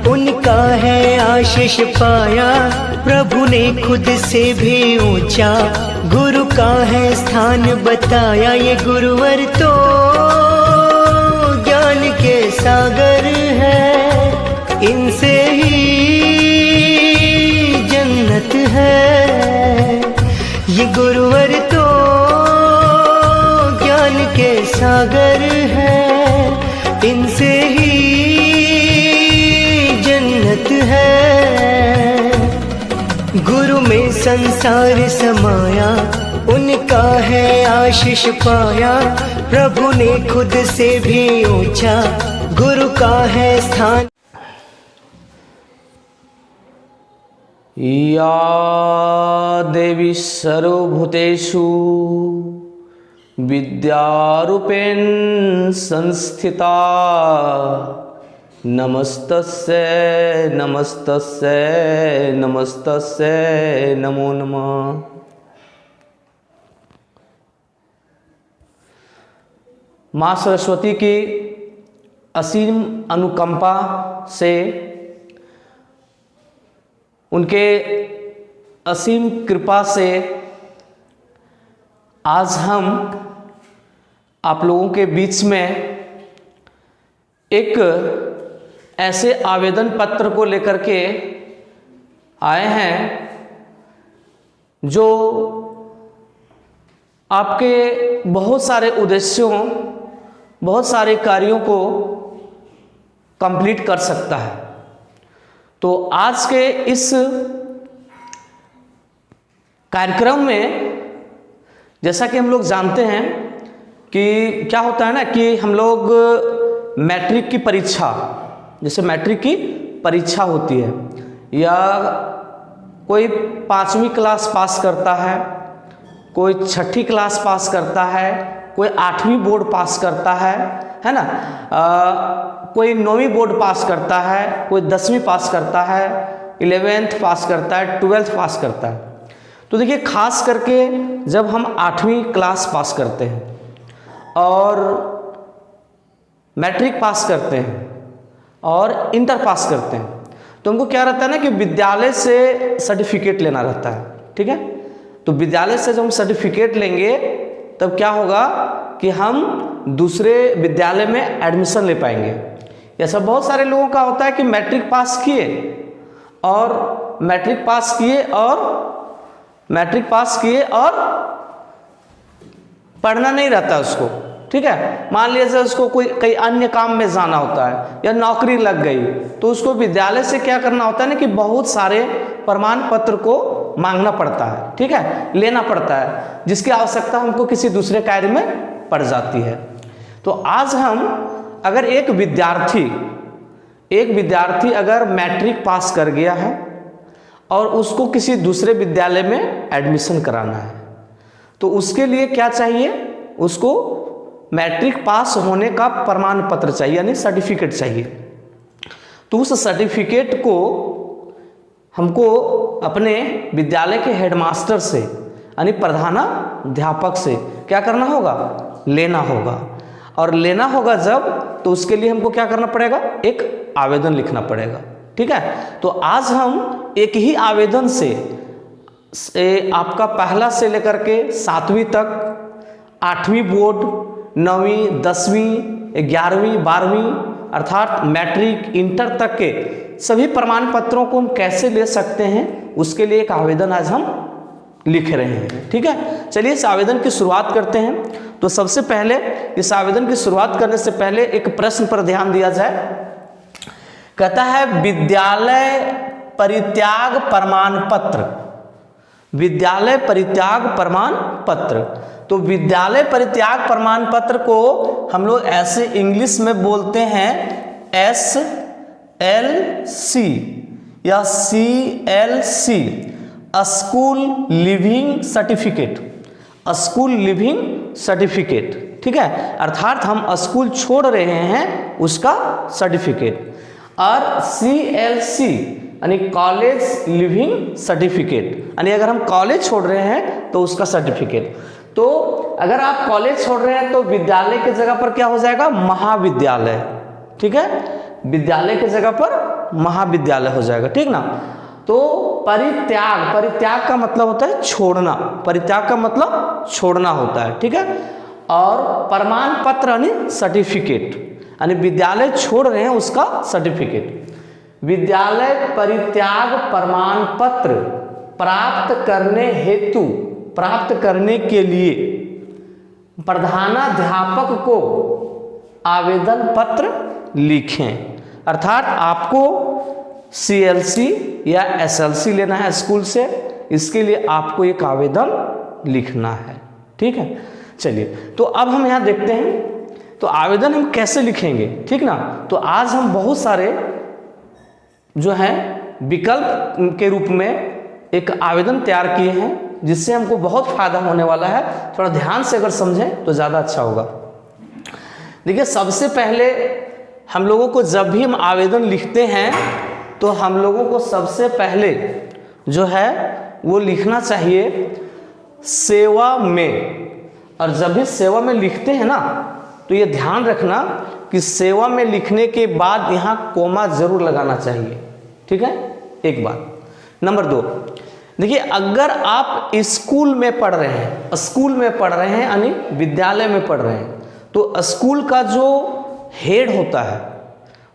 उनका है आशीष पाया, प्रभु ने खुद से भी ऊंचा गुरु का है स्थान बताया। ये गुरुवर तो ज्ञान के सागर है, इनसे ही जन्नत है। ये गुरुवर तो ज्ञान के सागर है, इनसे ही जन्नत है। गुरु में संसार समाया, उनका है आशीष पाया, प्रभु ने खुद से भी ऊंचा गुरु का है स्थान। या देवी सर्वभूतेषु विद्यारूपेण संस्थिता, नमस्तस्यै नमस्तस्यै नमस्तस्यै नमो नमः। माँ सरस्वती की असीम अनुकंपा से, उनके असीम कृपा से आज हम आप लोगों के बीच में एक ऐसे आवेदन पत्र को लेकर के आए हैं जो आपके बहुत सारे उद्देश्यों, बहुत सारे कार्यों को कंप्लीट कर सकता है। तो आज के इस कार्यक्रम में जैसा कि हम लोग जानते हैं कि क्या होता है ना कि हम लोग मैट्रिक की परीक्षा, जैसे मैट्रिक की परीक्षा होती है, या कोई 5वीं क्लास पास करता है, कोई 6ठी क्लास पास करता है, कोई 8वीं बोर्ड पास करता है ना, कोई 9वीं बोर्ड पास करता है, कोई 10वीं पास करता है, 11th पास करता है, 12th पास करता है। तो देखिए, खास करके जब हम 8वीं क्लास पास करते हैं और मैट्रिक पास करते हैं और इंटर पास करते हैं, तो हमको क्या रहता है ना कि विद्यालय से सर्टिफिकेट लेना रहता है। ठीक है, तो विद्यालय से जब हम सर्टिफिकेट लेंगे तब क्या होगा कि हम दूसरे विद्यालय में एडमिशन ले पाएंगे। ऐसा बहुत सारे लोगों का होता है कि मैट्रिक पास किए और मैट्रिक पास किए और पढ़ना नहीं रहता उसको। ठीक है, मान लीजिए उसको कोई कई अन्य काम में जाना होता है या नौकरी लग गई, तो उसको विद्यालय से क्या करना होता है ना कि बहुत सारे प्रमाण पत्र को मांगना पड़ता है। ठीक है, लेना पड़ता है, जिसकी आवश्यकता हमको किसी दूसरे कार्य में पड़ जाती है। तो आज हम अगर एक विद्यार्थी अगर मैट्रिक पास कर गया है और उसको किसी दूसरे विद्यालय में एडमिशन कराना है, तो उसके लिए क्या चाहिए, उसको मैट्रिक पास होने का प्रमाण पत्र चाहिए, यानी सर्टिफिकेट चाहिए। तो उस सर्टिफिकेट को हमको अपने विद्यालय के हेडमास्टर से, यानी प्रधानाध्यापक से क्या करना होगा, लेना होगा। और लेना होगा जब, तो उसके लिए हमको क्या करना पड़ेगा, एक आवेदन लिखना पड़ेगा। ठीक है, तो आज हम एक ही आवेदन से आपका पहला से लेकर के 7वीं तक, 8वीं बोर्ड, 9वीं, 10वीं, 11वीं, 12वीं अर्थात मैट्रिक, इंटर तक के सभी प्रमाण पत्रों को हम कैसे ले सकते हैं, उसके लिए एक आवेदन आज हम लिख रहे हैं। ठीक है, चलिए इस आवेदन की शुरुआत करते हैं। तो सबसे पहले इस आवेदन की शुरुआत करने से पहले एक प्रश्न पर ध्यान दिया जाए। कहता है विद्यालय परित्याग प्रमाण पत्र, विद्यालय परित्याग प्रमाण पत्र। तो विद्यालय परित्याग प्रमाण पत्र को हम लोग ऐसे इंग्लिश में बोलते हैं SLC या CLC, school leaving certificate, school leaving certificate. ठीक है, अर्थात हम स्कूल छोड़ रहे हैं उसका सर्टिफिकेट। और CLC यानी कॉलेज लिविंग सर्टिफिकेट, यानी अगर हम कॉलेज छोड़ रहे हैं तो उसका सर्टिफिकेट। तो अगर आप कॉलेज छोड़ रहे हैं तो विद्यालय की जगह पर क्या हो जाएगा, महाविद्यालय। ठीक है, विद्यालय की जगह पर महाविद्यालय हो जाएगा, ठीक ना। तो परित्याग, परित्याग का मतलब होता है छोड़ना, परित्याग का मतलब छोड़ना होता है, ठीक है। और प्रमाण पत्र यानी सर्टिफिकेट, यानी विद्यालय छोड़ रहे हैं उसका सर्टिफिकेट। विद्यालय परित्याग प्रमाण पत्र प्राप्त करने हेतु, प्राप्त करने के लिए प्रधानाध्यापक को आवेदन पत्र लिखें। अर्थात आपको CLC या SLC लेना है स्कूल से, इसके लिए आपको एक आवेदन लिखना है, ठीक है। चलिए, तो अब हम यहाँ देखते हैं तो आवेदन हम कैसे लिखेंगे, ठीक ना। तो आज हम बहुत सारे जो है विकल्प के रूप में एक आवेदन तैयार किए हैं, जिससे हमको बहुत फायदा होने वाला है। थोड़ा ध्यान से अगर समझें तो ज़्यादा अच्छा होगा। देखिए, सबसे पहले हम लोगों को जब भी हम आवेदन लिखते हैं तो हम लोगों को सबसे पहले जो है वो लिखना चाहिए सेवा में। और जब भी सेवा में लिखते हैं ना तो ये ध्यान रखना कि सेवा में लिखने के बाद यहाँ कोमा जरूर लगाना चाहिए, ठीक है, एक बात। नंबर 2, देखिए, अगर आप स्कूल में पढ़ रहे हैं, स्कूल में पढ़ रहे हैं यानी विद्यालय में पढ़ रहे हैं, तो स्कूल का जो हेड होता है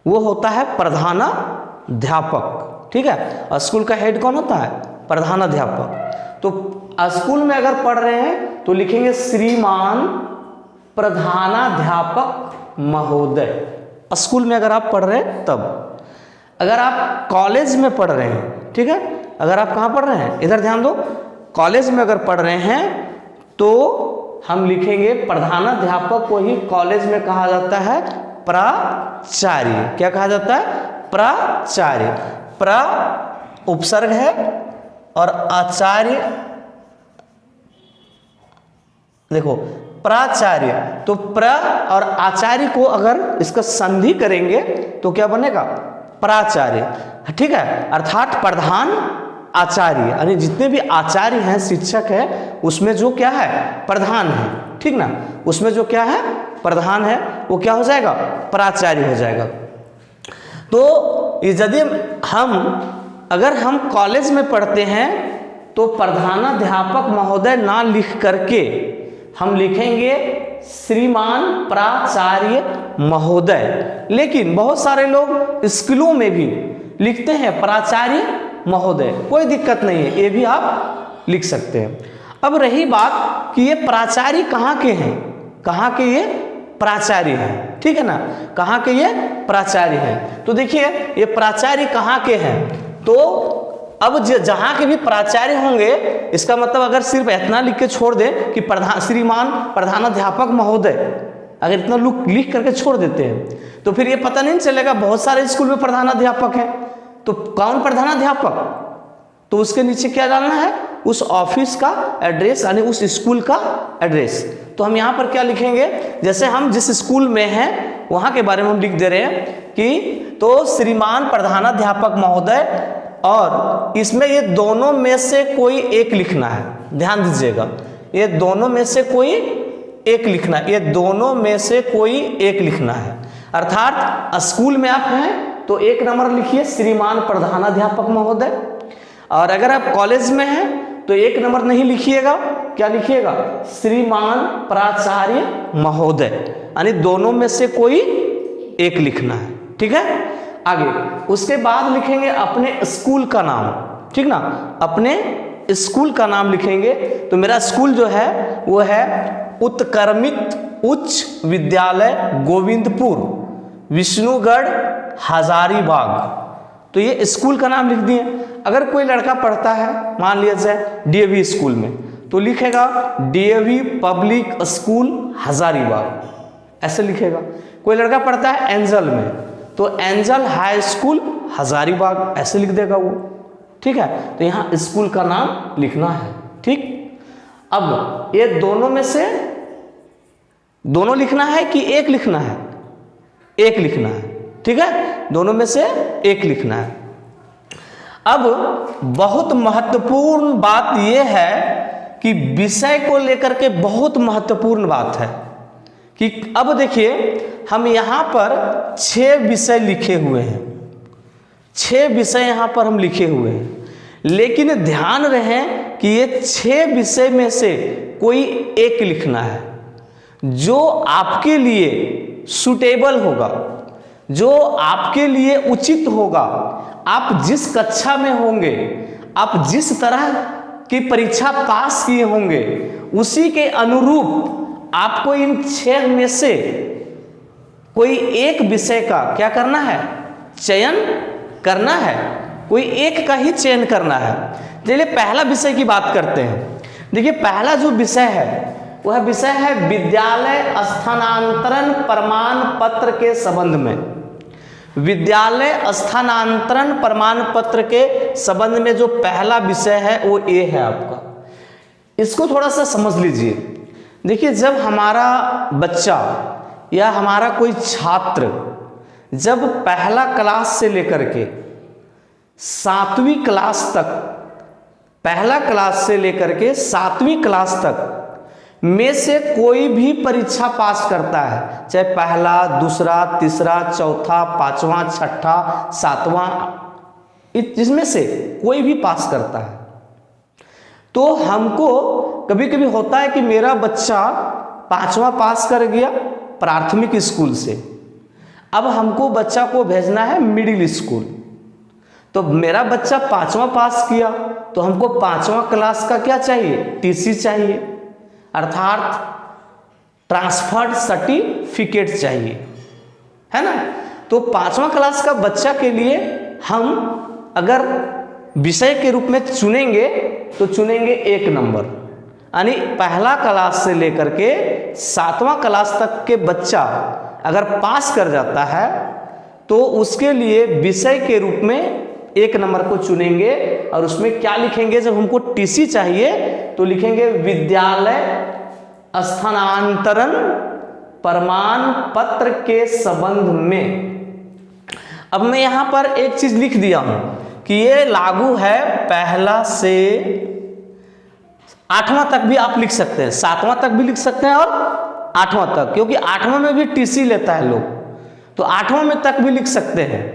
वो होता है प्रधानाध्यापक, ठीक है। स्कूल का हेड कौन होता है? प्रधानाध्यापक। तो स्कूल में अगर पढ़ रहे हैं तो लिखेंगे श्रीमान प्रधानाध्यापक महोदय। स्कूल में अगर आप पढ़ रहे हैं तब। अगर आप कॉलेज में पढ़ रहे हैं, ठीक है, अगर आप कहाँ पढ़ रहे हैं, इधर ध्यान दो, कॉलेज में अगर पढ़ रहे हैं तो हम लिखेंगे प्रधानाध्यापक को ही कॉलेज में कहा जाता है प्राचार्य। क्या कहा जाता है? प्राचार्य। प्र उपसर्ग है और आचार्य, देखो प्राचार्य, तो प्र और आचार्य को अगर इसका संधि करेंगे तो क्या बनेगा? प्राचार्य, ठीक है। अर्थात प्रधान आचार्य, यानी जितने भी आचार्य हैं, शिक्षक है, उसमें जो क्या है? प्रधान है, ठीक ना। उसमें जो क्या है? प्रधान है, वो क्या हो जाएगा? प्राचार्य हो जाएगा। तो यदि अगर हम कॉलेज में पढ़ते हैं तो प्रधानाध्यापक महोदय ना लिख करके हम लिखेंगे श्रीमान प्राचार्य महोदय। लेकिन बहुत सारे लोग स्कूलों में भी लिखते हैं प्राचार्य महोदय, कोई दिक्कत नहीं है, ये भी आप लिख सकते हैं। अब रही बात कि ये प्राचार्य कहाँ के हैं, कहाँ के ये प्राचार्य हैं, ठीक है ना, कहाँ के ये प्राचार्य हैं। तो देखिए, ये प्राचार्य कहाँ के हैं, तो अब जहाँ के भी प्राचार्य होंगे, इसका मतलब अगर सिर्फ इतना लिख के छोड़ दें कि श्रीमान प्रधानाध्यापक महोदय, अगर इतना लिख करके छोड़ देते हैं तो फिर ये पता नहीं चलेगा बहुत सारे स्कूल में प्रधानाध्यापक है, तो कौन प्रधानाध्यापक, तो उसके नीचे क्या डालना है? उस ऑफिस का एड्रेस, यानी उस स्कूल का एड्रेस। तो हम यहाँ पर क्या लिखेंगे? जैसे हम जिस स्कूल में हैं वहाँ के बारे में हम लिख दे रहे हैं कि तो श्रीमान प्रधानाध्यापक महोदय, और इसमें ये दोनों में से कोई एक लिखना है। ध्यान दीजिएगा, ये दोनों में से कोई एक लिखना है, ये दोनों में से कोई एक लिखना है। अर्थात स्कूल में आप हैं तो 1 नंबर लिखिए श्रीमान प्रधानाध्यापक महोदय, और अगर आप कॉलेज में हैं तो 1 नंबर नहीं लिखिएगा, क्या लिखिएगा? श्रीमान प्राचार्य महोदय, यानी दोनों में से कोई एक लिखना है, ठीक है। आगे उसके बाद लिखेंगे अपने स्कूल का नाम, ठीक ना, अपने स्कूल का नाम लिखेंगे। तो मेरा स्कूल जो है वो है उत्क्रमित उच्च विद्यालय गोविंदपुर, विष्णुगढ़, हजारीबाग। तो ये स्कूल का नाम लिख दिए। अगर कोई लड़का पढ़ता है, मान लिया जाए DAV स्कूल में, तो लिखेगा DAV पब्लिक स्कूल हजारीबाग, ऐसे लिखेगा। कोई लड़का पढ़ता है एंजल में, तो एंजल हाई स्कूल हजारीबाग, ऐसे लिख देगा वो, ठीक है। तो यहाँ स्कूल का नाम लिखना है, ठीक। अब ये दोनों में से दोनों लिखना है कि एक लिखना है? एक लिखना है, ठीक है, दोनों में से एक लिखना है। अब बहुत महत्वपूर्ण बात यह है कि विषय को लेकर के बहुत महत्वपूर्ण बात है कि अब देखिए, हम यहाँ पर 6 विषय लिखे हुए हैं, 6 विषय यहाँ पर हम लिखे हुए हैं, लेकिन ध्यान रहे कि ये 6 विषय में से कोई एक लिखना है जो आपके लिए सूटेबल होगा, जो आपके लिए उचित होगा। आप जिस कक्षा में होंगे, आप जिस तरह की परीक्षा पास किए होंगे, उसी के अनुरूप आपको इन 6 में से कोई एक विषय का क्या करना है, चयन करना है। कोई एक का ही चयन करना है। चलिए पहला विषय की बात करते हैं। देखिए पहला जो विषय है वह विषय है विद्यालय स्थानांतरण प्रमाण पत्र के संबंध में। विद्यालय स्थानांतरण प्रमाण पत्र के संबंध में जो पहला विषय है वो ये है आपका। इसको थोड़ा सा समझ लीजिए। देखिए जब हमारा बच्चा या हमारा कोई छात्र जब पहला क्लास से लेकर के 7वीं क्लास तक, पहला क्लास से लेकर के 7वीं क्लास तक में से कोई भी परीक्षा पास करता है, चाहे पहला, दूसरा, तीसरा, चौथा, 5वां, 6ठा, 7वां, इसमें से कोई भी पास करता है, तो हमको कभी कभी होता है कि मेरा बच्चा 5वां पास कर गया प्राथमिक स्कूल से, अब हमको बच्चा को भेजना है मिडिल स्कूल। तो मेरा बच्चा 5वां पास किया तो हमको 5वां क्लास का क्या चाहिए, टीसी चाहिए, अर्थात ट्रांसफर सर्टिफिकेट चाहिए, है ना। तो 5वां क्लास का बच्चा के लिए हम अगर विषय के रूप में चुनेंगे तो चुनेंगे 1 नंबर, यानी पहला क्लास से लेकर के 7वां क्लास तक के बच्चा अगर पास कर जाता है तो उसके लिए विषय के रूप में 1 नंबर को चुनेंगे। और उसमें क्या लिखेंगे, जब हमको टीसी चाहिए तो लिखेंगे विद्यालय स्थानांतरण प्रमाण पत्र के संबंध में। अब मैं यहां पर एक चीज लिख दिया हूं कि ये लागू है पहला से 8वां तक भी आप लिख सकते हैं, 7वां तक भी लिख सकते हैं और 8वां तक, क्योंकि 8वां में भी टीसी लेता है लोग, तो 8वां में तक भी लिख सकते हैं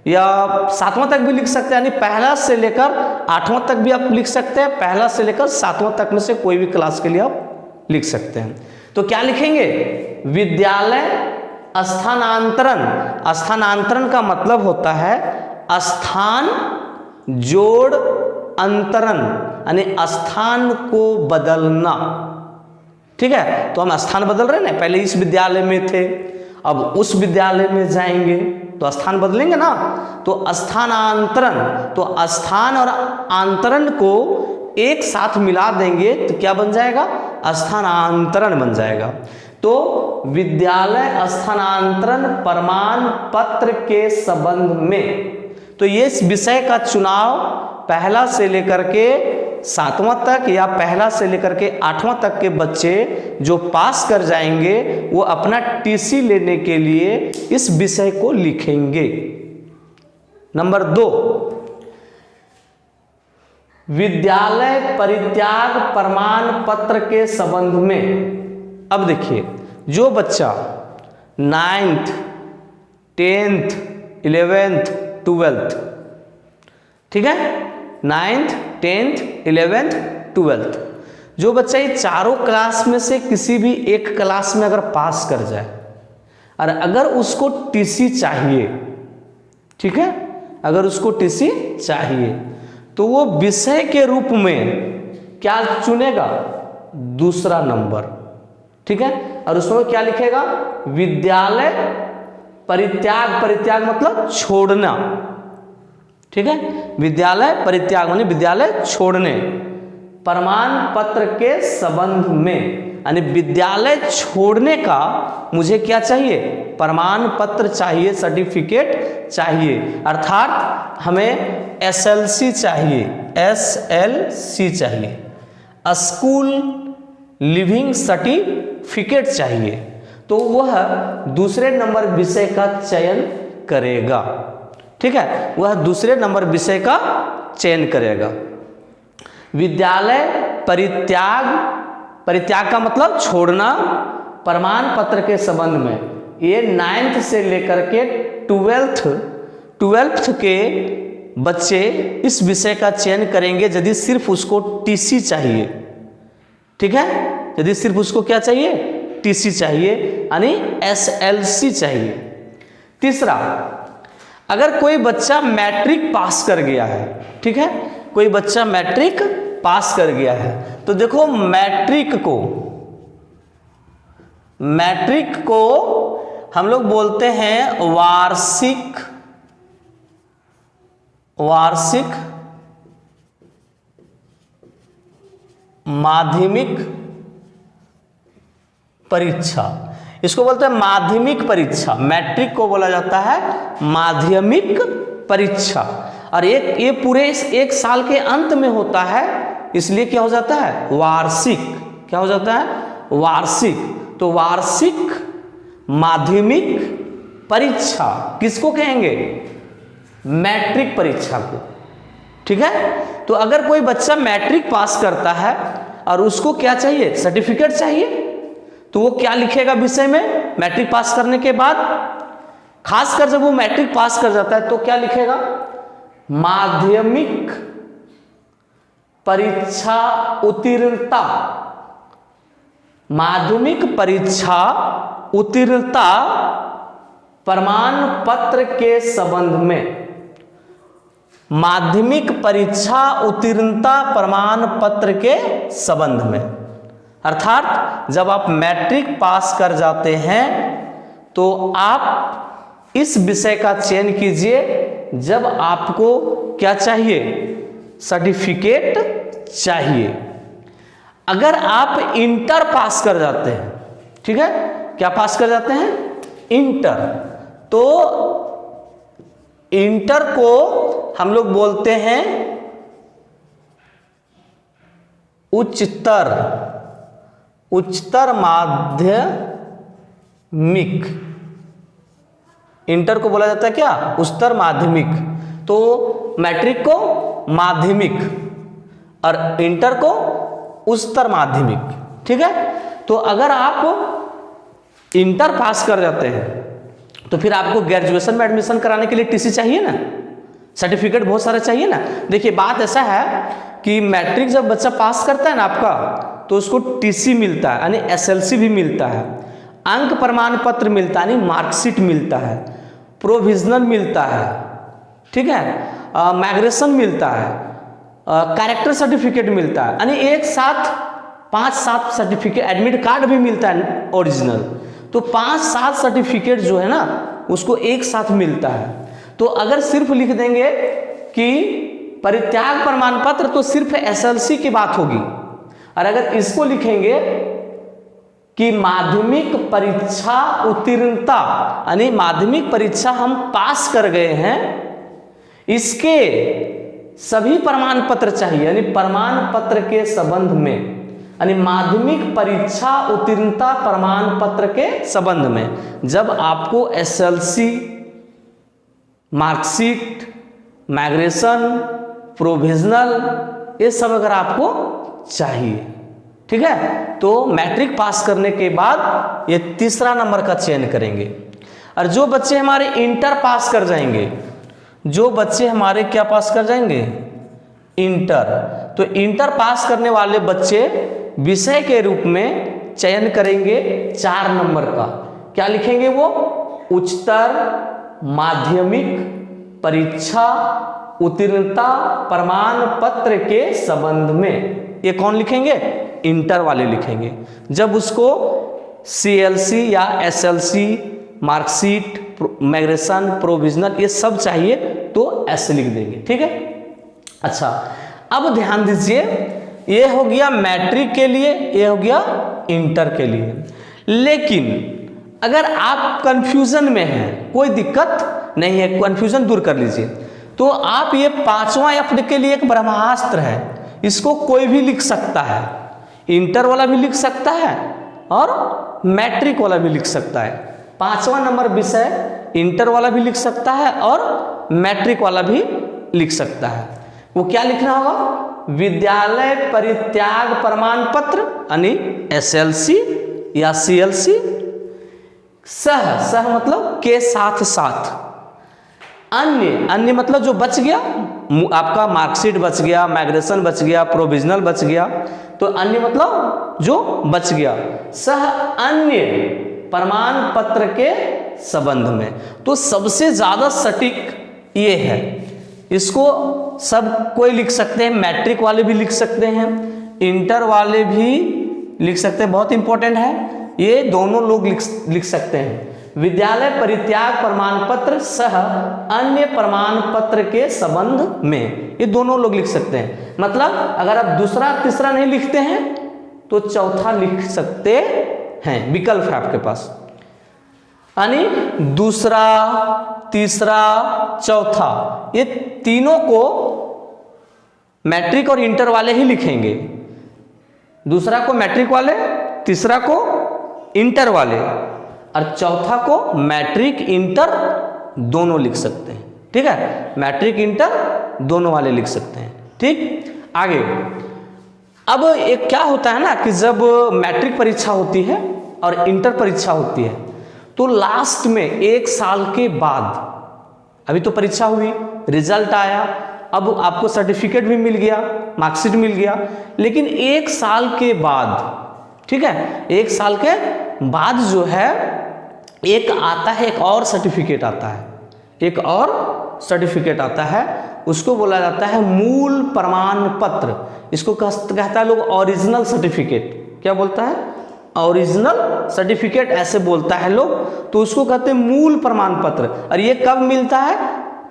या 7वां तक भी लिख सकते हैं, यानी पहला से लेकर 8वां तक भी आप लिख सकते हैं, पहला से लेकर 7वां तक में से कोई भी क्लास के लिए आप लिख सकते हैं। तो क्या लिखेंगे, विद्यालय स्थानांतरण। स्थानांतरण का मतलब होता है स्थान जोड़ अंतरण, यानी स्थान को बदलना। ठीक है, तो हम स्थान बदल रहे हैं ना, पहले इस विद्यालय में थे अब उस विद्यालय में जाएंगे तो स्थान बदलेंगे ना। तो स्थानांतरण, तो स्थान और अंतरण को एक साथ मिला देंगे तो क्या बन जाएगा, स्थानांतरण बन जाएगा। तो विद्यालय स्थानांतरण प्रमाण पत्र के संबंध में, तो ये इस विषय का चुनाव पहला से लेकर के 7वां तक या पहला से लेकर के 8वां तक के बच्चे जो पास कर जाएंगे वो अपना टीसी लेने के लिए इस विषय को लिखेंगे। नंबर 2, विद्यालय परित्याग प्रमाण पत्र के संबंध में। अब देखिए, जो बच्चा 9th 10th 11th 12th, ठीक है, 9th 10th 11th 12th, जो बच्चा ये चारों क्लास में से किसी भी एक क्लास में अगर पास कर जाए और अगर उसको टीसी चाहिए, ठीक है, अगर उसको टीसी चाहिए तो वो विषय के रूप में क्या चुनेगा, 2रा नंबर। ठीक है, और उसमें क्या लिखेगा, विद्यालय परित्याग। परित्याग मतलब छोड़ना। ठीक है, विद्यालय परित्याग माने विद्यालय छोड़ने, प्रमाण पत्र के संबंध में, यानी विद्यालय छोड़ने का मुझे क्या चाहिए, प्रमाण पत्र चाहिए, सर्टिफिकेट चाहिए, अर्थात हमें एसएलसी चाहिए, एसएलसी चाहिए, स्कूल लिविंग सर्टिफिकेट चाहिए। तो वह 2रे नंबर विषय का चयन करेगा। ठीक है, वह 2रे नंबर विषय का चयन करेगा। विद्यालय परित्याग, परित्याग का मतलब छोड़ना, प्रमाण पत्र के संबंध में, ये 9th से लेकर के 12th के बच्चे इस विषय का चयन करेंगे यदि सिर्फ उसको टीसी चाहिए। ठीक है, यदि सिर्फ उसको क्या चाहिए, टीसी चाहिए, यानी एसएलसी चाहिए। तीसरा, अगर कोई बच्चा मैट्रिक पास कर गया है, ठीक है, कोई बच्चा मैट्रिक पास कर गया है, तो देखो मैट्रिक को हम लोग बोलते हैं वार्षिक माध्यमिक परीक्षा। इसको बोलते हैं माध्यमिक परीक्षा। मैट्रिक को बोला जाता है माध्यमिक परीक्षा। और ये पूरे एक साल के अंत में होता है, इसलिए क्या हो जाता है, वार्षिक। क्या हो जाता है, वार्षिक। तो वार्षिक माध्यमिक परीक्षा किसको कहेंगे, मैट्रिक परीक्षा को। ठीक है, तो अगर कोई बच्चा मैट्रिक पास करता है और उसको क्या चाहिए, सर्टिफिकेट चाहिए, तो वो क्या लिखेगा विषय में मैट्रिक पास करने के बाद, खासकर जब वो मैट्रिक पास कर जाता है तो क्या लिखेगा, माध्यमिक परीक्षा उत्तीर्णता। माध्यमिक परीक्षा उत्तीर्णता प्रमाण पत्र के संबंध में, माध्यमिक परीक्षा उत्तीर्णता प्रमाण पत्र के संबंध में। अर्थात जब आप मैट्रिक पास कर जाते हैं तो आप इस विषय का चयन कीजिए जब आपको क्या चाहिए, सर्टिफिकेट चाहिए। अगर आप इंटर पास कर जाते हैं, ठीक है, क्या पास कर जाते हैं, इंटर, तो इंटर को हम लोग बोलते हैं उच्चतर माध्यमिक। इंटर को बोला जाता है क्या, उच्चतर माध्यमिक। तो मैट्रिक को माध्यमिक और इंटर को उच्चतर माध्यमिक। ठीक है, तो अगर आप इंटर पास कर जाते हैं तो फिर आपको ग्रेजुएशन में एडमिशन कराने के लिए टीसी चाहिए ना, सर्टिफिकेट बहुत सारे चाहिए ना। देखिए बात ऐसा है कि मैट्रिक जब बच्चा पास करता है ना आपका, तो उसको टीसी मिलता है, यानी एसएलसी भी मिलता है, अंक प्रमाण पत्र मिलता है, यानी मार्कशीट मिलता है, प्रोविजनल मिलता है, ठीक है, माइग्रेशन मिलता है, कैरेक्टर सर्टिफिकेट मिलता है, यानी एक साथ 5-7 सर्टिफिकेट, एडमिट कार्ड भी मिलता है ओरिजिनल। तो 5-7 सर्टिफिकेट जो है ना उसको एक साथ मिलता है। तो अगर सिर्फ लिख देंगे कि परित्याग प्रमाण पत्र, तो सिर्फ एसएलसी की बात होगी। और अगर इसको लिखेंगे कि माध्यमिक परीक्षा उत्तीर्णता, यानी माध्यमिक परीक्षा हम पास कर गए हैं, इसके सभी प्रमाण पत्र चाहिए, यानी प्रमाण पत्र के संबंध में, यानी माध्यमिक परीक्षा उत्तीर्णता प्रमाण पत्र के संबंध में जब आपको एसएलसी, मार्कशीट, माइग्रेशन, प्रोविजनल, ये सब अगर आपको चाहिए, ठीक है, तो मैट्रिक पास करने के बाद ये तीसरा नंबर का चयन करेंगे। और जो बच्चे हमारे इंटर पास कर जाएंगे, जो बच्चे हमारे क्या पास कर जाएंगे, इंटर, तो इंटर पास करने वाले बच्चे विषय के रूप में चयन करेंगे 4 नंबर का। क्या लिखेंगे वो, उच्चतर माध्यमिक परीक्षा उत्तीर्णता प्रमाण पत्र के संबंध में। ये कौन लिखेंगे, इंटर वाले लिखेंगे। जब उसको सीएलसी या एसएलसी, मार्कशीट, माइग्रेशन, प्रोविजनल ये सब चाहिए तो ऐसे लिख देंगे। ठीक है, अच्छा अब ध्यान दीजिए, ये हो गया मैट्रिक के लिए, ये हो गया इंटर के लिए। लेकिन अगर आप कंफ्यूजन में हैं, कोई दिक्कत नहीं है, कंफ्यूजन दूर कर लीजिए, तो आप ये 5वां एफ के लिए एक ब्रह्मास्त्र है, इसको कोई भी लिख सकता है, इंटर वाला भी लिख सकता है और मैट्रिक वाला भी लिख सकता है। 5वां नंबर विषय इंटर वाला भी लिख सकता है और मैट्रिक वाला भी लिख सकता है। वो क्या लिखना होगा, विद्यालय परित्याग प्रमाण पत्र, यानी एसएलसी या सीएलसी, सह मतलब के साथ साथ, अन्य, अन्य मतलब जो बच गया, आपका मार्कशीट बच गया, माइग्रेशन बच गया, प्रोविजनल बच गया, तो अन्य मतलब जो बच गया, सह अन्य प्रमाण पत्र के संबंध में। तो सबसे ज्यादा सटीक ये है, इसको सब कोई लिख सकते हैं, मैट्रिक वाले भी लिख सकते हैं, इंटर वाले भी लिख सकते हैं, बहुत इंपॉर्टेंट है, ये दोनों लोग लिख सकते हैं। विद्यालय परित्याग प्रमाण पत्र सह अन्य प्रमाण पत्र के संबंध में, ये दोनों लोग लिख सकते हैं। मतलब अगर आप दूसरा तीसरा नहीं लिखते हैं तो चौथा लिख सकते हैं, विकल्प है आपके पास। यानी दूसरा, तीसरा, चौथा, ये तीनों को मैट्रिक और इंटर वाले ही लिखेंगे। दूसरा को मैट्रिक वाले, तीसरा को इंटर वाले, और चौथा को मैट्रिक इंटर दोनों लिख सकते हैं। ठीक है, मैट्रिक इंटर दोनों वाले लिख सकते हैं। ठीक, आगे अब एक क्या होता है ना कि जब मैट्रिक परीक्षा होती है और इंटर परीक्षा होती है तो लास्ट में एक साल के बाद, अभी तो परीक्षा हुई, रिजल्ट आया, अब आपको सर्टिफिकेट भी मिल गया, मार्कशीट मिल गया, लेकिन एक साल के बाद, ठीक है, एक साल के बाद जो है एक आता है, एक और सर्टिफिकेट आता है, एक और सर्टिफिकेट आता है, उसको बोला जाता है मूल प्रमाण पत्र। इसको कहता है लोग ओरिजिनल सर्टिफिकेट। क्या बोलता है? ओरिजिनल सर्टिफिकेट ऐसे बोलता है लोग, तो उसको कहते हैं मूल प्रमाण पत्र। और ये कब मिलता है?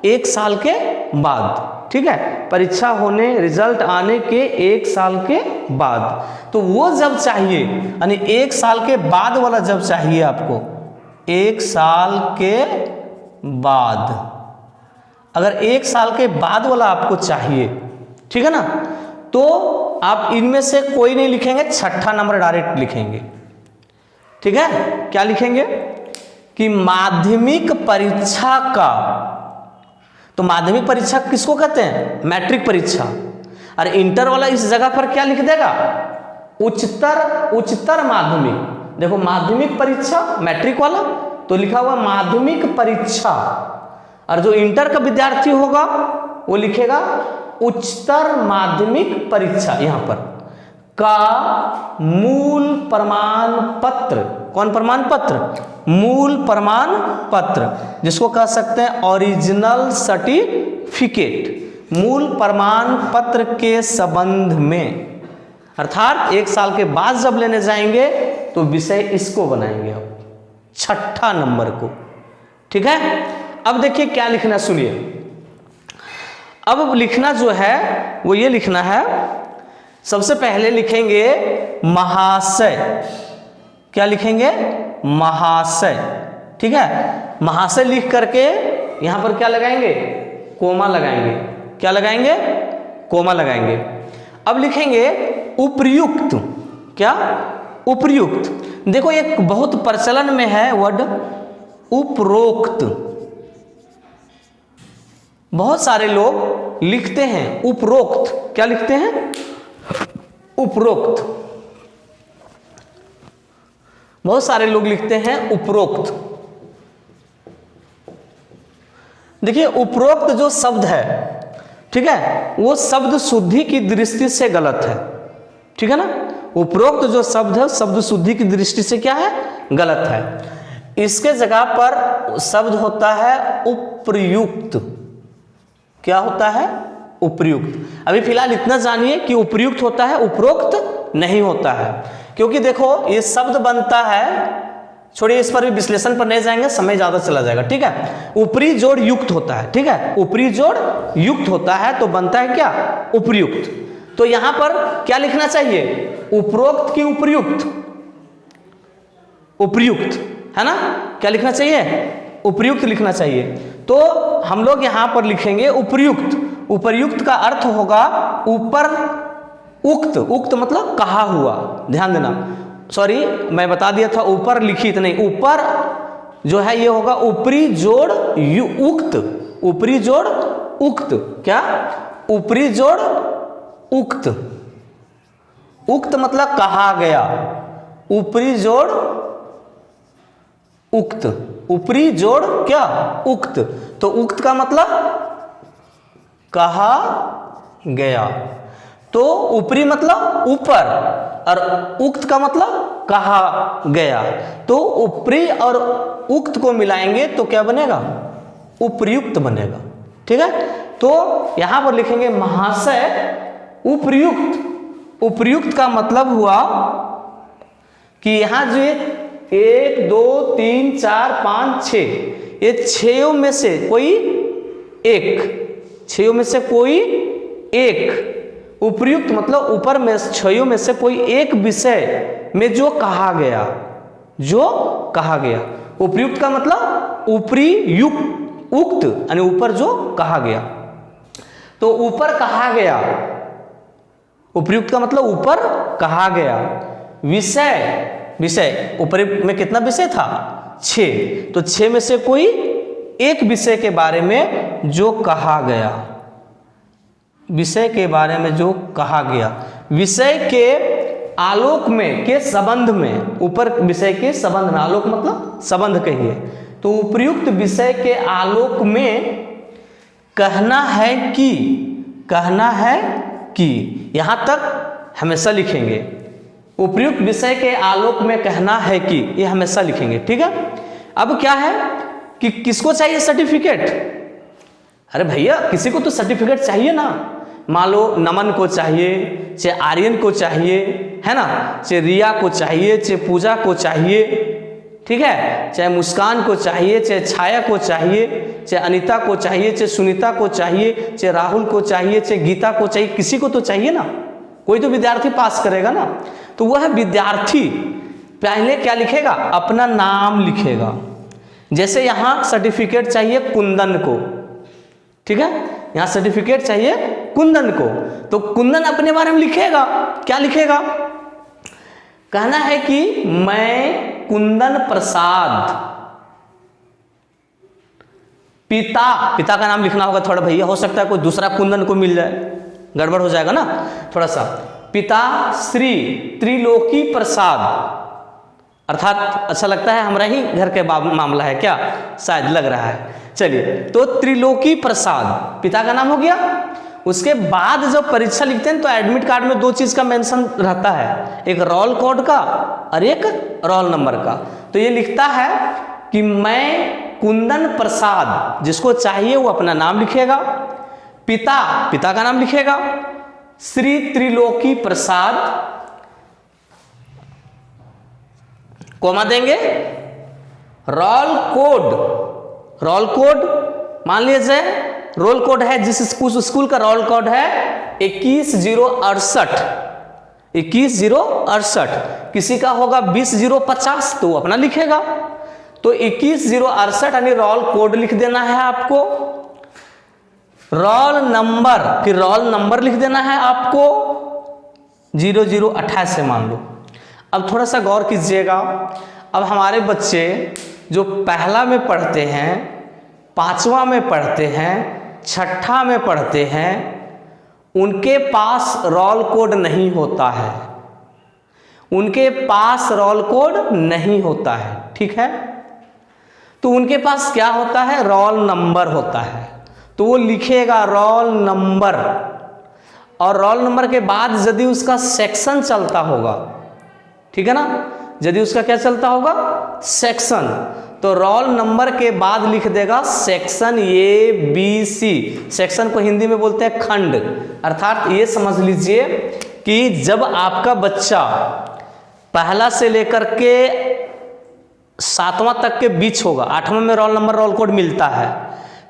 एक साल के बाद। ठीक है, परीक्षा होने, रिजल्ट आने के एक साल के बाद। तो वो जब चाहिए, यानी एक साल के बाद वाला जब चाहिए आपको, एक साल के बाद, अगर एक साल के बाद वाला आपको चाहिए, ठीक है ना, तो आप इनमें से कोई नहीं लिखेंगे, छठा नंबर डायरेक्ट लिखेंगे। ठीक है, क्या लिखेंगे कि माध्यमिक परीक्षा का, तो माध्यमिक परीक्षा किसको कहते हैं? मैट्रिक परीक्षा। और इंटर वाला इस जगह पर क्या लिख देगा? उच्चतर माध्यमिक। देखो, माध्यमिक परीक्षा मैट्रिक वाला, तो लिखा हुआ माध्यमिक परीक्षा, और जो इंटर का विद्यार्थी होगा वो लिखेगा उच्चतर माध्यमिक परीक्षा। यहां पर का मूल प्रमाण पत्र, कौन प्रमाण पत्र? मूल प्रमाण पत्र, जिसको कह सकते हैं ओरिजिनल सर्टिफिकेट, मूल प्रमाण पत्र के संबंध में। अर्थात एक साल के बाद जब लेने जाएंगे तो विषय इसको बनाएंगे, अब छठा नंबर को। ठीक है, अब देखिए क्या लिखना, सुनिए। अब लिखना जो है वो ये लिखना है, सबसे पहले लिखेंगे महाशय। क्या लिखेंगे? महाशय। ठीक है, महाशय लिख करके यहां पर क्या लगाएंगे? कोमा लगाएंगे। क्या लगाएंगे? कोमा लगाएंगे। अब लिखेंगे उपर्युक्त। क्या? उपर्युक्त। देखो, एक बहुत प्रचलन में है वर्ड उपरोक्त, बहुत सारे लोग लिखते हैं उपरोक्त। क्या लिखते हैं? उपरोक्त। बहुत सारे लोग लिखते हैं उपरोक्त। देखिए, उपरोक्त जो शब्द है, ठीक है, वो शब्द शुद्धि की दृष्टि से गलत है। ठीक है ना, उपरोक्त जो शब्द है शब्द शुद्धि की दृष्टि से क्या है? गलत है। इसके जगह पर शब्द होता है उपर्युक्त। क्या होता है? उपर्युक्त। अभी फिलहाल इतना जानिए कि उपर्युक्त होता है, उपरोक्त नहीं होता है। क्योंकि देखो, ये शब्द बनता है, छोड़िए इस पर भी विश्लेषण पर नहीं जाएंगे, समय ज्यादा चला जाएगा। ठीक है, ऊपरी जोड़ युक्त होता है। ठीक है, ऊपरी जोड़ युक्त होता है तो बनता है क्या? उपर्युक्त। तो यहां पर क्या लिखना चाहिए? उपरोक्त की उपर्युक्त? उपर्युक्त, है ना? क्या लिखना चाहिए? उपर्युक्त लिखना चाहिए। तो हम लोग यहां पर लिखेंगे उपर्युक्त। उपर्युक्त का अर्थ होगा ऊपर उक्त। उक्त मतलब कहा हुआ, ध्यान देना, सॉरी मैं बता दिया था ऊपर लिखित नहीं, ऊपर जो है ये होगा ऊपरी जोड़ उक्त। ऊपरी जोड़ उक्त। क्या? ऊपरी जोड़ उक्त। उक्त मतलब कहा गया, ऊपरी जोड़ उक्त। ऊपरी जोड़ क्या? उक्त। तो उक्त का मतलब कहा गया, तो ऊपरी मतलब ऊपर, और उक्त का मतलब कहा गया। तो ऊपरी और उक्त को मिलाएंगे तो क्या बनेगा? उपर्युक्त बनेगा। ठीक है, तो यहां पर लिखेंगे महाशय उपर्युक्त। उपर्युक्त का मतलब हुआ कि यहां जो 1 2 3 4 5 6, ये 6 में से कोई एक, 6 में से कोई एक, उपर्युक्त मतलब ऊपर में 6 में से कोई एक विषय में जो कहा गया, जो कहा गया। उपर्युक्त का मतलब ऊपरी युक्त, उक्त यानी ऊपर जो कहा गया, तो ऊपर कहा गया। उपर्युक्त का मतलब ऊपर कहा गया। विषय, विषय ऊपर में कितना विषय था? 6, तो 6 में से कोई एक विषय के बारे में जो कहा गया, विषय के बारे में जो कहा गया, विषय के आलोक में, के संबंध में, ऊपर विषय के संबंध में, आलोक मतलब संबंध कहिए, तो उपर्युक्त विषय के आलोक में कहना है कि, कहना है कि, यहां तक हमेशा लिखेंगे। उपर्युक्त विषय के आलोक में कहना है कि, ये हमेशा लिखेंगे। ठीक है, अब क्या है कि किसको चाहिए सर्टिफिकेट? अरे भैया किसी को तो सर्टिफिकेट चाहिए ना। मान लो नमन को चाहिए, चाहे आर्यन को चाहिए, है ना, चाहे रिया को चाहिए, चाहे पूजा को चाहिए, ठीक है, चाहे मुस्कान को चाहिए, चाहे छाया को चाहिए, चाहे अनीता को चाहिए, चाहे सुनीता को चाहिए, चाहे राहुल को चाहिए, चाहे गीता को चाहिए, किसी को तो चाहिए ना। कोई तो विद्यार्थी पास करेगा ना। तो वह विद्यार्थी पहले क्या लिखेगा? अपना नाम लिखेगा। जैसे यहां सर्टिफिकेट चाहिए कुंदन को, ठीक है, यहां सर्टिफिकेट चाहिए कुंदन को, तो कुंदन अपने बारे में लिखेगा। क्या लिखेगा? कहना है कि मैं कुंदन प्रसाद, पिता, पिता का नाम लिखना होगा थोड़ा भैया, हो सकता है कोई दूसरा कुंदन को मिल जाए, गड़बड़ हो जाएगा ना थोड़ा सा। पिता श्री त्रिलोकी प्रसाद, अर्थात अच्छा लगता है, हमारा ही घर के मामला है क्या, शायद लग रहा है। चलिए, तो त्रिलोकी प्रसाद पिता का नाम हो गया। उसके बाद जब परीक्षा लिखते हैं तो एडमिट कार्ड में 2 चीज का मेंशन रहता है, एक रोल कोड का और एक रोल नंबर का। तो ये लिखता है कि मैं कुंदन प्रसाद, जिसको चाहिए वो अपना नाम लिखेगा, पिता, पिता का नाम लिखेगा, श्री त्रिलोकी प्रसाद, कोमा देंगे, रोल कोड, रोल कोड मान लीजिए रोल कोड है, जिस स्कूल का रोल कोड है 21068, 21068, किसी का होगा 20050, तो अपना लिखेगा। तो 21068 यानी रोल कोड लिख देना है आपको। रोल नंबर, फिर रोल नंबर लिख देना है आपको 0028 मान लो। अब थोड़ा सा गौर कीजिएगा, अब हमारे बच्चे जो पहला में पढ़ते हैं, 5वां में पढ़ते हैं, 6ठा में पढ़ते हैं, उनके पास रोल कोड नहीं होता है, उनके पास रोल कोड नहीं होता है, ठीक है। तो उनके पास क्या होता है? रोल नंबर होता है। तो वो लिखेगा रोल नंबर, और रोल नंबर के बाद यदि उसका सेक्शन चलता होगा, ठीक है ना, यदि उसका क्या चलता होगा? सेक्शन, तो रोल नंबर के बाद लिख देगा सेक्शन ABC। सेक्शन को हिंदी में बोलते हैं खंड, अर्थात ये समझ लीजिए कि जब आपका बच्चा पहला से लेकर के 7वां तक के बीच होगा, 8वां में रोल नंबर रोल कोड मिलता है,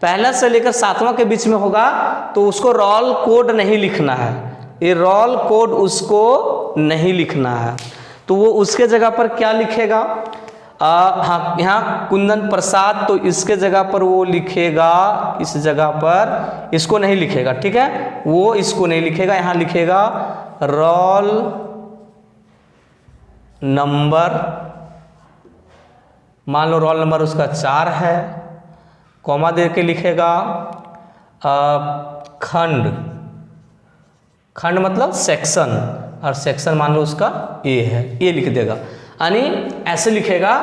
पहला से लेकर 7वां के बीच में होगा, तो उसको रोल कोड नहीं लिखना है, ये रोल कोड उसको नहीं लिखना है। तो वो उसके जगह पर क्या लिखेगा? हाँ, यहाँ कुंदन प्रसाद, तो इसके जगह पर वो लिखेगा, इस जगह पर इसको नहीं लिखेगा, ठीक है, वो इसको नहीं लिखेगा, यहाँ लिखेगा रोल नंबर। मान लो रोल नंबर उसका 4 है, कॉमा दे के लिखेगा खंड, खंड मतलब सेक्शन, और सेक्शन मान लो उसका A है, ये लिख देगा, यानी ऐसे लिखेगा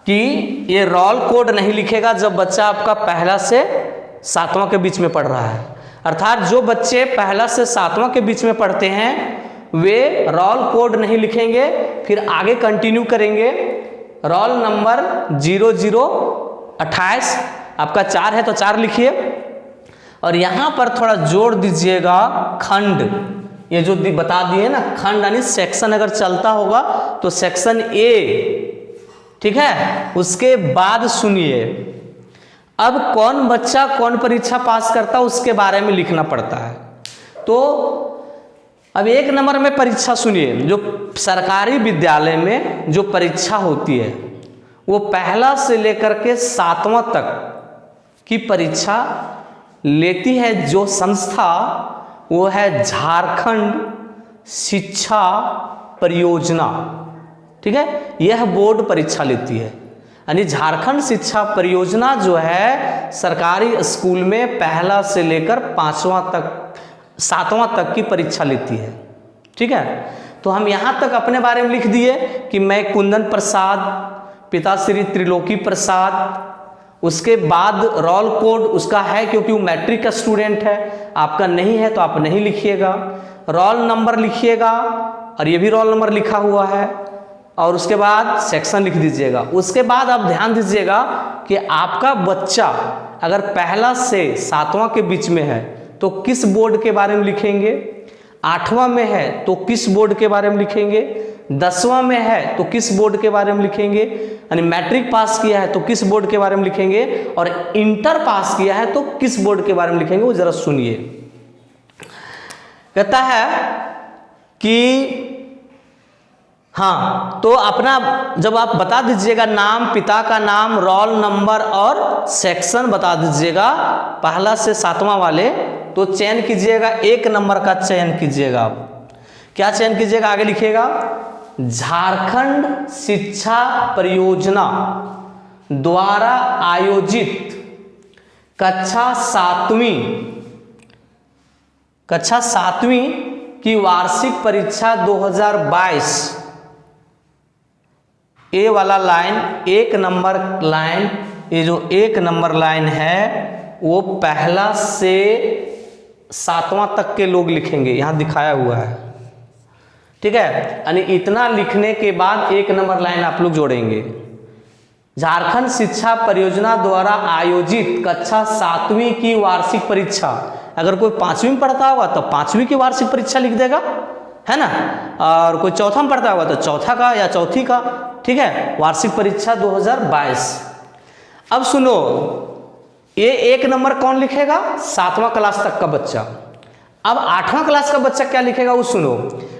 कि ये रोल कोड नहीं लिखेगा जब बच्चा आपका पहला से 7वां के बीच में पढ़ रहा है। अर्थात जो बच्चे पहला से 7वां के बीच में पढ़ते हैं वे रोल कोड नहीं लिखेंगे, फिर आगे कंटिन्यू करेंगे। रोल नंबर 0028, आपका 4 है तो 4 लिखिए, और यहाँ पर थोड़ा जोड़ दीजिएगा खंड, ये जो बता दिए ना खंड यानी सेक्शन अगर चलता होगा तो सेक्शन ए, ठीक है। उसके बाद सुनिए, अब कौन बच्चा कौन परीक्षा पास करता है उसके बारे में लिखना पड़ता है। तो अब 1 नंबर में परीक्षा सुनिए, जो सरकारी विद्यालय में जो परीक्षा होती है वो पहला से लेकर के 7वां तक की परीक्षा लेती है जो संस्था, वो है झारखंड शिक्षा परियोजना, ठीक है। यह बोर्ड परीक्षा लेती है, यानी झारखंड शिक्षा परियोजना जो है सरकारी स्कूल में पहला से लेकर 5वां तक 7वां तक की परीक्षा लेती है, ठीक है। तो हम यहाँ तक अपने बारे में लिख दिए कि मैं कुंदन प्रसाद, पिता श्री त्रिलोकी प्रसाद। उसके बाद रोल कोड उसका है क्योंकि वो मैट्रिक का स्टूडेंट है, आपका नहीं है तो आप नहीं लिखिएगा। रोल नंबर लिखिएगा, और ये भी रोल नंबर लिखा हुआ है, और उसके बाद सेक्शन लिख दीजिएगा। उसके बाद आप ध्यान दीजिएगा कि आपका बच्चा अगर पहला से 7वां के बीच में है तो किस बोर्ड के बारे में लिखेंगे, 8वां में है तो किस बोर्ड के बारे में लिखेंगे, 10वां में है तो किस बोर्ड के बारे में लिखेंगे, यानी मैट्रिक पास किया है तो किस बोर्ड के बारे में लिखेंगे, और इंटर पास किया है तो किस बोर्ड के बारे में लिखेंगे, वो जरा सुनिए। कहता है कि हाँ, तो अपना जब आप बता दीजिएगा नाम, पिता का नाम, रोल नंबर और सेक्शन बता दीजिएगा पहला से 7वां वाले, तो चयन कीजिएगा 1 नंबर का चयन कीजिएगा। आप क्या चयन कीजिएगा, आगे लिखिएगा झारखंड शिक्षा परियोजना द्वारा आयोजित कक्षा 7वीं की वार्षिक परीक्षा 2022। ए वाला लाइन 1 नंबर लाइन, ये जो 1 नंबर लाइन है वो पहला से 7वां तक के लोग लिखेंगे, यहाँ दिखाया हुआ है, ठीक है। यानी इतना लिखने के बाद 1 नंबर लाइन आप लोग जोड़ेंगे। झारखंड शिक्षा परियोजना द्वारा आयोजित कक्षा 7वीं की वार्षिक परीक्षा, अगर कोई 5वीं में पढ़ता होगा तो 5वीं की वार्षिक परीक्षा लिख देगा, है ना, और कोई 4था में पढ़ता होगा तो 4था का या 4थी का, ठीक है। वार्षिक परीक्षा 2022। अब सुनो, ये 1 नंबर कौन लिखेगा, 7वां क्लास तक का बच्चा। अब 8वां क्लास का बच्चा क्या लिखेगा वो सुनो।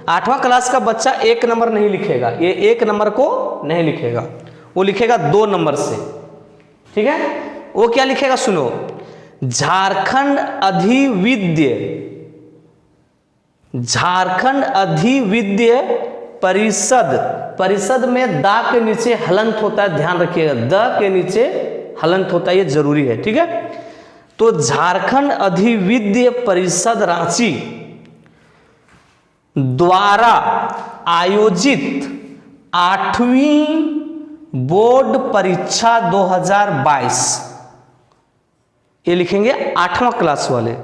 8वां क्लास का बच्चा 1 नंबर नहीं लिखेगा, ये 1 नंबर को नहीं लिखेगा, वो लिखेगा 2 नंबर से, ठीक है। वो क्या लिखेगा सुनो, झारखंड अधिविद्य परिषद, परिषद में दा के नीचे हलंत होता है, ध्यान रखिएगा, द के नीचे हलंत होता है, ये जरूरी है, ठीक है। तो झारखंड अधिविद्य परिषद रांची द्वारा आयोजित 8वीं बोर्ड परीक्षा 2022, ये लिखेंगे 8वां क्लास वाले।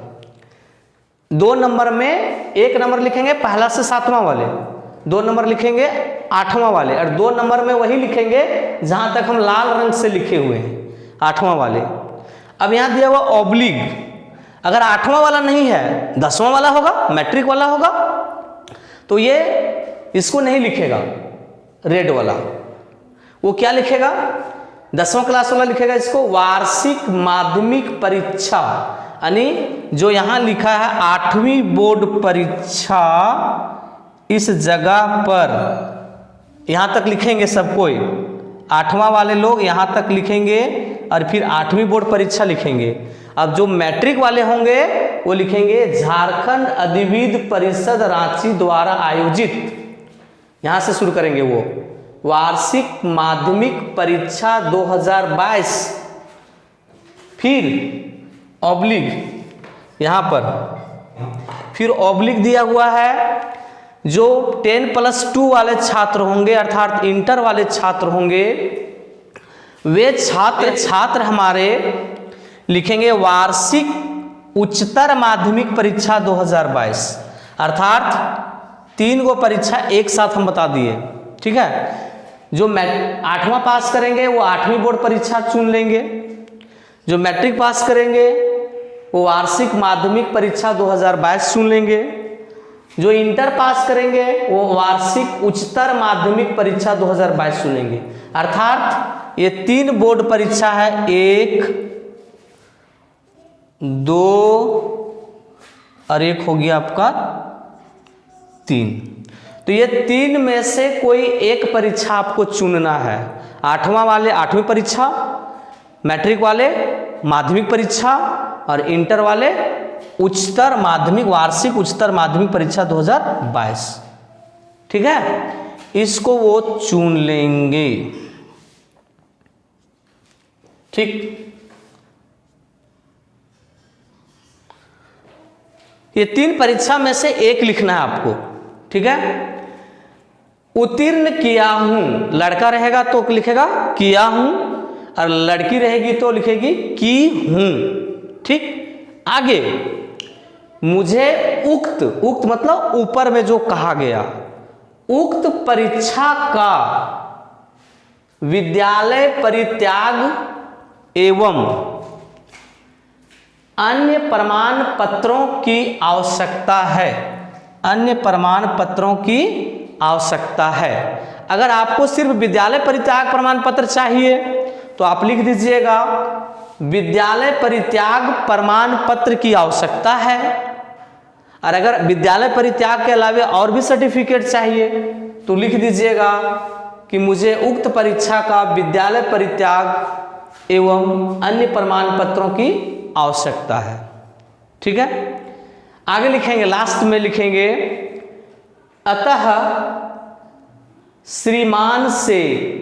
2 नंबर में 1 नंबर लिखेंगे पहला से 7वां वाले, 2 नंबर लिखेंगे 8वां वाले, और 2 नंबर में वही लिखेंगे जहां तक हम लाल रंग से लिखे हुए हैं, 8वां वाले। अब यहां दिया हुआ ऑब्लिग, अगर 8वां वाला नहीं है 10वां वाला होगा, मैट्रिक वाला होगा, तो ये इसको नहीं लिखेगा, रेड वाला। वो क्या लिखेगा, 10वां क्लास वाला लिखेगा इसको वार्षिक माध्यमिक परीक्षा, यानी जो यहां लिखा है 8वीं बोर्ड परीक्षा, इस जगह पर यहां तक लिखेंगे सब कोई, 8वां वाले लोग यहां तक लिखेंगे और फिर 8वीं बोर्ड परीक्षा लिखेंगे। अब जो मैट्रिक वाले होंगे वो लिखेंगे झारखंड अधिविद्य परिषद रांची द्वारा आयोजित, यहां से शुरू करेंगे वो वार्षिक माध्यमिक परीक्षा 2022, फिर ऑब्लिग यहां पर, फिर ऑब्लिग दिया हुआ है जो 10+2 वाले छात्र होंगे, अर्थात इंटर वाले छात्र होंगे, वे छात्र हमारे लिखेंगे वार्षिक उच्चतर माध्यमिक परीक्षा 2022, अर्थात 3 गो परीक्षा एक साथ हम बता दिए। ठीक है, जो 8वां पास करेंगे वो 8वीं बोर्ड परीक्षा चुन लेंगे, जो मैट्रिक पास करेंगे वो वार्षिक माध्यमिक परीक्षा 2022 चुन लेंगे, जो इंटर पास करेंगे वो वार्षिक उच्चतर माध्यमिक परीक्षा 2022 चुन लेंगे। अर्थात ये 3 बोर्ड परीक्षा है, 1, 2 और एक हो गया आपका 3। तो ये 3 में से कोई एक परीक्षा आपको चुनना है। 8वां वाले 8वीं परीक्षा, मैट्रिक वाले माध्यमिक परीक्षा और इंटर वाले उच्चतर माध्यमिक वार्षिक उच्चतर माध्यमिक परीक्षा 2022। ठीक है, इसको वो चुन लेंगे। ठीक, ये 3 परीक्षा में से एक लिखना है आपको। ठीक है, उत्तीर्ण किया हूं, लड़का रहेगा तो लिखेगा किया हूं और लड़की रहेगी तो लिखेगी की हूं। ठीक, आगे मुझे उक्त मतलब ऊपर में जो कहा गया, उक्त परीक्षा का विद्यालय परित्याग एवं अन्य प्रमाण पत्रों की आवश्यकता है। अन्य प्रमाण पत्रों की आवश्यकता है। अगर आपको सिर्फ विद्यालय परित्याग प्रमाण पत्र चाहिए तो आप लिख दीजिएगा विद्यालय परित्याग प्रमाण पत्र की आवश्यकता है। और अगर विद्यालय परित्याग के अलावा और भी सर्टिफिकेट चाहिए तो लिख दीजिएगा कि मुझे उक्त परीक्षा का विद्यालय परित्याग एवं अन्य प्रमाण पत्रों की आवश्यकता है। ठीक है, आगे लिखेंगे, लास्ट में लिखेंगे अतः श्रीमान से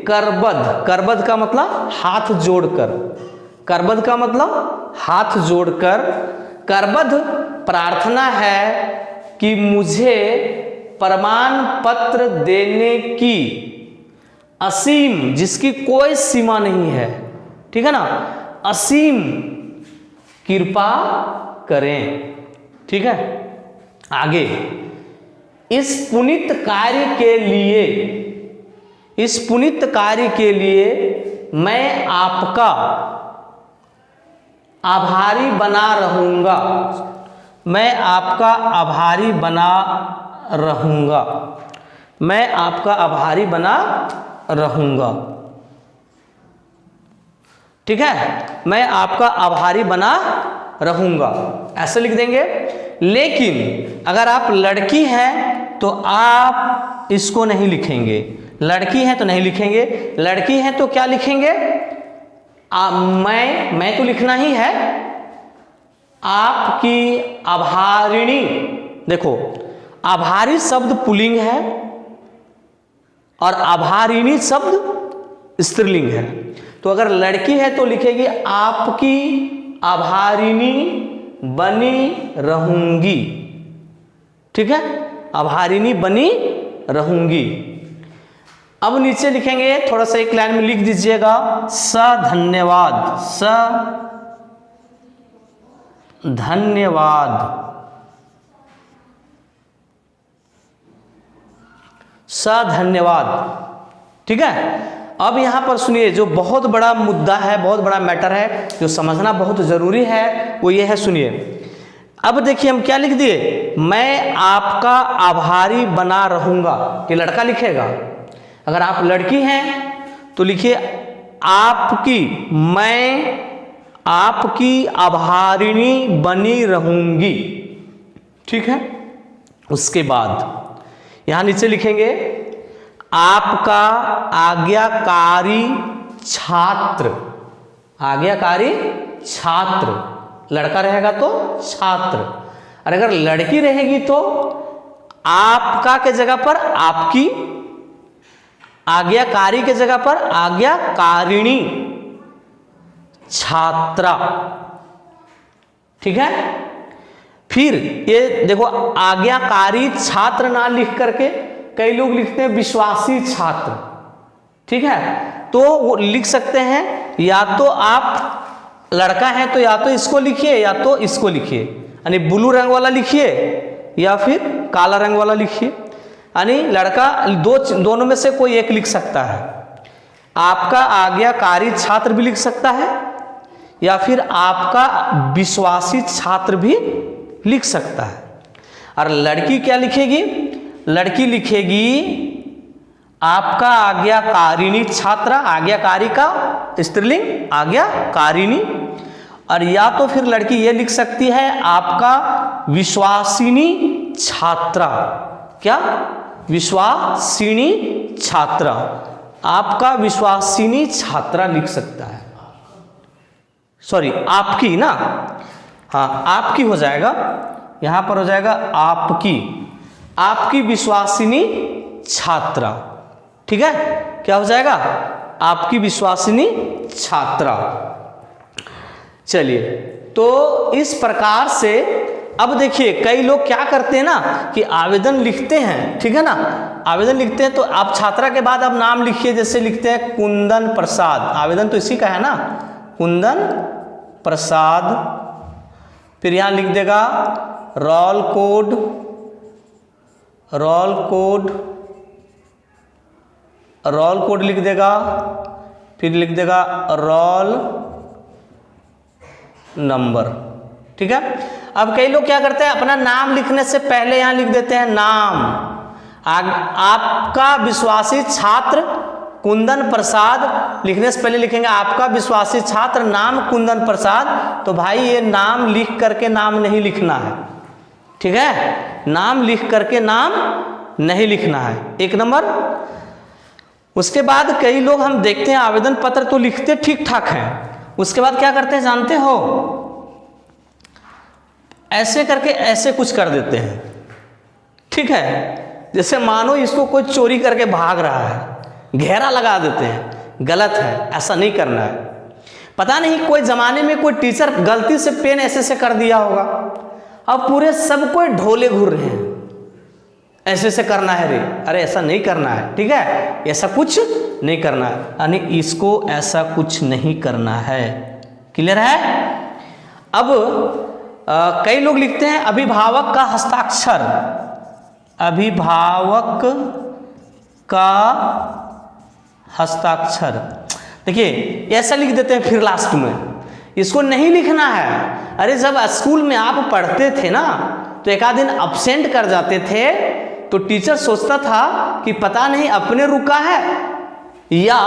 करबद्ध का मतलब हाथ जोड़कर, करबद्ध का मतलब हाथ जोड़कर करबद्ध प्रार्थना है कि मुझे प्रमाण पत्र देने की असीम, जिसकी कोई सीमा नहीं है, ठीक है ना, असीम कृपा करें। ठीक है, आगे इस पुनीत कार्य के लिए मैं आपका आभारी बना रहूंगा। मैं आपका आभारी बना रहूंगा। मैं आपका आभारी बना रहूंगा। ठीक है, मैं आपका आभारी बना रहूंगा, ऐसे लिख देंगे। लेकिन अगर आप लड़की हैं तो आप इसको नहीं लिखेंगे। लड़की हैं तो नहीं लिखेंगे। लड़की हैं तो क्या लिखेंगे? मैं तो लिखना ही है। आपकी आभारिणी, देखो आभारी शब्द पुल्लिंग है और आभारिणी शब्द स्त्रीलिंग है। तो अगर लड़की है तो लिखेगी आपकी आभारिणी बनी रहूंगी। ठीक है, आभारिणी बनी रहूंगी। अब नीचे लिखेंगे, थोड़ा सा एक लाइन में लिख दीजिएगा धन्यवाद, धन्यवाद, धन्यवाद। ठीक है, अब यहां पर सुनिए, जो बहुत बड़ा मुद्दा है, बहुत बड़ा मैटर है, जो समझना बहुत जरूरी है, वो ये है, सुनिए। अब देखिए हम क्या लिख दिए, मैं आपका आभारी बना रहूंगा। ये लड़का लिखेगा। अगर आप लड़की हैं तो लिखिए आपकी, मैं आपकी आभारिणी बनी रहूंगी। ठीक है, उसके बाद यहां नीचे लिखेंगे आपका आज्ञाकारी छात्र। आज्ञाकारी छात्र, लड़का रहेगा तो छात्र, और अगर लड़की रहेगी तो आपका के जगह पर आपकी, आज्ञाकारी के जगह पर आज्ञाकारिणी छात्रा। ठीक है, फिर ये देखो आज्ञाकारी छात्र ना लिख करके कई लोग लिखते हैं विश्वासी छात्र। ठीक है, तो वो लिख सकते हैं, या तो आप लड़का है तो या तो इसको लिखिए या तो इसको लिखिए, यानी ब्लू रंग वाला लिखिए या फिर काला रंग वाला लिखिए, यानी लड़का दोनों में से कोई एक लिख सकता है। आपका आज्ञाकारी छात्र भी लिख सकता है या फिर आपका विश्वासी छात्र भी लिख सकता है। और लड़की क्या लिखेगी? लड़की लिखेगी आपका आज्ञाकारिणी छात्रा, आज्ञाकारी का स्त्रीलिंग आज्ञाकारिणी। और या तो फिर लड़की ये लिख सकती है आपका विश्वासिनी छात्रा। क्या? विश्वासिनी छात्रा, आपका विश्वासिनी छात्रा लिख सकता है। सॉरी, आपकी ना, हाँ आपकी हो जाएगा, यहां पर हो जाएगा आपकी, आपकी विश्वासिनी छात्रा। ठीक है, क्या हो जाएगा? आपकी विश्वासिनी छात्रा। चलिए, तो इस प्रकार से अब देखिए, कई लोग क्या करते हैं ना कि आवेदन लिखते हैं, ठीक है ना, आवेदन लिखते हैं तो आप छात्रा के बाद आप नाम लिखिए, जैसे लिखते हैं कुंदन प्रसाद, आवेदन तो इसी का है ना, कुंदन प्रसाद। फिर यहाँ लिख देगा roll code, roll code, roll code लिख देगा, फिर लिख देगा रोल नंबर। ठीक है, अब कई लोग क्या करते हैं, अपना नाम लिखने से पहले यहां लिख देते हैं नाम। आपका विश्वासी छात्र कुंदन प्रसाद लिखने से पहले लिखेंगे आपका विश्वासी छात्र नाम कुंदन प्रसाद। तो भाई ये नाम लिख करके नाम नहीं लिखना है, ठीक है, नाम लिख करके नाम नहीं लिखना है, एक नंबर। उसके बाद कई लोग हम देखते हैं आवेदन पत्र तो लिखते ठीक ठाक हैं, उसके बाद क्या करते हैं जानते हो, ऐसे करके ऐसे कुछ कर देते हैं। ठीक है, जैसे मानो इसको कोई चोरी करके भाग रहा है, घेरा लगा देते हैं। गलत है, ऐसा नहीं करना है। पता नहीं कोई जमाने में कोई टीचर गलती से पेन ऐसे से कर दिया होगा, अब पूरे सब कोई ढोले घूर रहे हैं, ऐसे से करना है रे, अरे ऐसा नहीं करना है, ठीक है, ऐसा कुछ नहीं करना है, यानी इसको ऐसा कुछ नहीं करना है। क्लियर है? अब कई लोग लिखते हैं अभिभावक का हस्ताक्षर, अभिभावक का हस्ताक्षर, देखिए ऐसा लिख देते हैं फिर लास्ट में, इसको नहीं लिखना है। अरे जब स्कूल में आप पढ़ते थे ना तो एक आध दिन अब्सेंट कर जाते थे तो टीचर सोचता था कि पता नहीं अपने रुका है या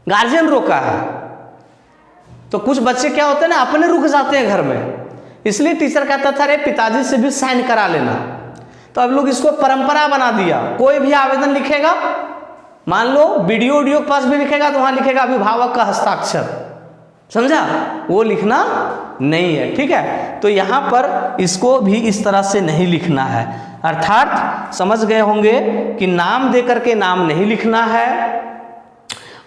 गार्जियन रोका है। तो कुछ बच्चे क्या होते हैं ना अपने रुक जाते हैं घर में, इसलिए टीचर कहता था अरे पिताजी से भी साइन करा लेना। तो अब लोग इसको परंपरा बना दिया, कोई भी आवेदन लिखेगा, मान लो वीडियो के पास भी लिखेगा तो वहां लिखेगा अभिभावक का हस्ताक्षर, समझा, वो लिखना नहीं है। ठीक है, तो यहां पर इसको भी इस तरह से नहीं लिखना है, अर्थात समझ गए होंगे कि नाम दे करके नाम नहीं लिखना है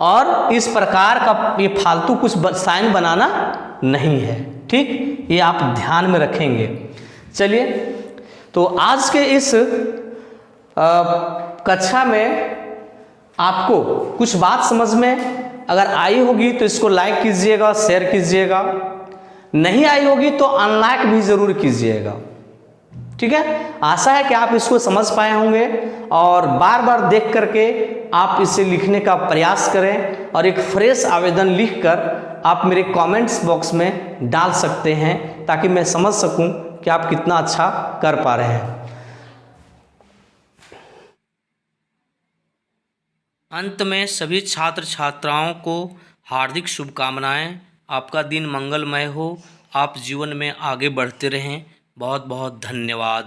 और इस प्रकार का ये फालतू कुछ साइन बनाना नहीं है। ठीक, ये आप ध्यान में रखेंगे। चलिए, तो आज के इस कक्षा में आपको कुछ बात समझ में अगर आई होगी तो इसको लाइक कीजिएगा, शेयर कीजिएगा, नहीं आई होगी तो अनलाइक भी जरूर कीजिएगा। ठीक है, आशा है कि आप इसको समझ पाए होंगे और बार बार देख करके आप इसे लिखने का प्रयास करें और एक फ्रेश आवेदन लिखकर आप मेरे कमेंट्स बॉक्स में डाल सकते हैं ताकि मैं समझ सकूं कि आप कितना अच्छा कर पा रहे हैं। अंत में सभी छात्र छात्राओं को हार्दिक शुभकामनाएं। आपका दिन मंगलमय हो, आप जीवन में आगे बढ़ते रहें। बहुत बहुत धन्यवाद।